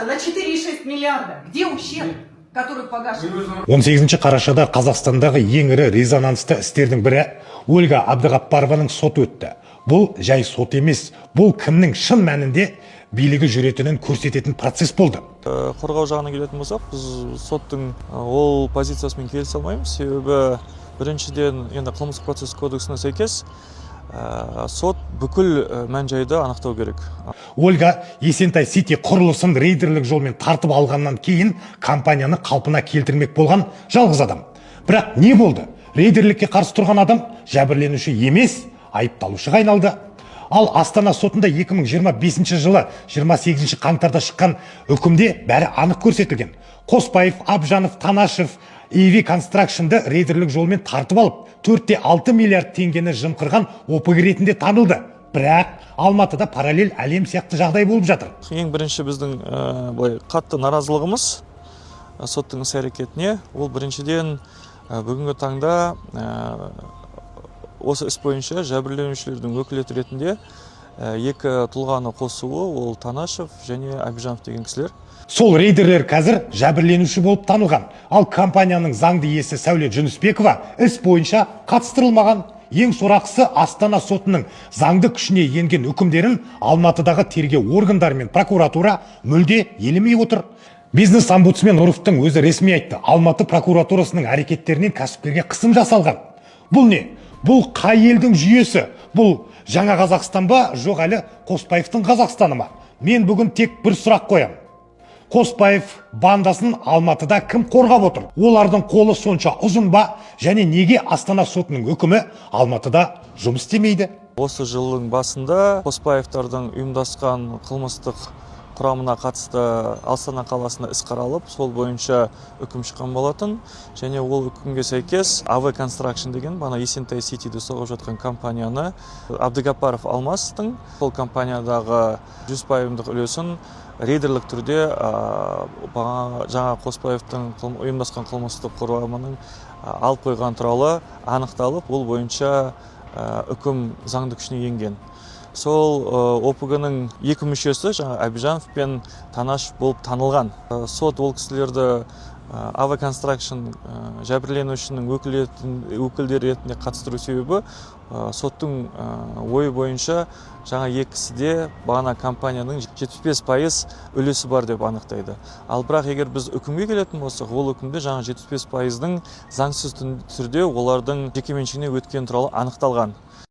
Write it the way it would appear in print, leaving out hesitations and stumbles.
обрушился на 4,6 миллиарда. Где ущерб, который погашен? 18 қарашада Қазақстандағы ең ірі резонансты істердің бірі Ольга Абдығаппарованың соты өтті. Бұл жай сот емес, бұл кімнің шын мәнінде билігі жүретінін көрсететін процесс болды. Қорғау жағына келетін болсақ, біз соттың ол позициясымен келісе алмаймыз. Себебі біріншіден енді қылмыстық процесс кодексіне сәйкес сот бүкіл мән-жайды анықтау керек. Ольга Есентай Сити құрылысын рейдерлік жолмен тартып алғаннан кейін компанияны қалпына келтірмек болған жалғыз адам. Бірақ не болды? Рейдерлікке қарсы тұрған адам жәбірленуші емес, айыпталушыға айналды. Ал Астана сотында 2025 жылы 28 қаңтарда шыққан үкімде бәрі анық көрсетілген. Қоспаев, Абжанов, Танашев, EV Construction'ды рейдерлік жолмен тартып алып, 4,6 миллиард теңгені жымқырған опық ретінде танылды. Бірақ Алматыда параллель әлем сияқты жағдай болып жатыр. Ең бірінші біздің қатты наразылығымыз соттың іс-әрекетіне. Ол біріншіден бүгінгі таңда осы іс бойынша жәбірленушілердің өкілеті ретінде екі тұлғаны қосуы, ол Танашев және Абжанов деген кісілер. Сол рейдерлер қазір жәбірленуші болып танылған. Ал компанияның заңды иесі Сәуле Жүнісбекова іс бойынша қатыстырылмаған. Ең сорақысы Астана сотының заңды күшіне енген үкімдерін Алматыдағы тергеу органдары мен прокуратура мүлде елемей отыр. Бизнес-омбудсмен Нұровтың өзі ресми айтты. Алматы прокуратурасының әрекеттерінен кәсіпкерге қысым жасалған. Бұл не? Бұл қай елдің жүйесі? Бұл жаңа Қазақстан ба, жоқ әлі Қоспаевтың Қазақстаны ма? Мен бүгін тек бір сұрақ қоям. Қоспаев бандасын Алматыда кім қорғап отыр? Олардың қолы сонша ұзын ба, және неге Астана сотының үкімі Алматыда жұмыс істемейді? Осы жылдың басында Қоспаевтардың ұйымдасқан қылмыстық құрамына қатысты Астана қаласында іс қаралып, сол бойынша үкім шыққан болатын. Және ол үкімге сәйкес EV Construction деген бана Есентай Ситиді соғып жатқан компанияны Абдығаппаров Алмастың сол компаниядағы 100% үлесін рейдерлік түрде жаңа Қоспаевтың ұйымдасқан қылмыстық құрамының алып қойған туралы анықталып, ол бойынша үкім заңды күшіне енген. Сол ОПГ-ның екі мүшесі жаңа Абжанов пен Танашев болып танылған. Сот ол кісілерді EV Construction жәбірленушінің өкілдері ретінде қатыстыру себебі соттың ойы бойынша жаңа екісі де бағана компанияның 75% үлесі бар деп анықтайды. Ал бірақ егер біз үкімге келетін болсақ, ол үкімде жаңа 75%-ның заңсыз түрде олардың жекеменшігіне өткен туралы анықталған.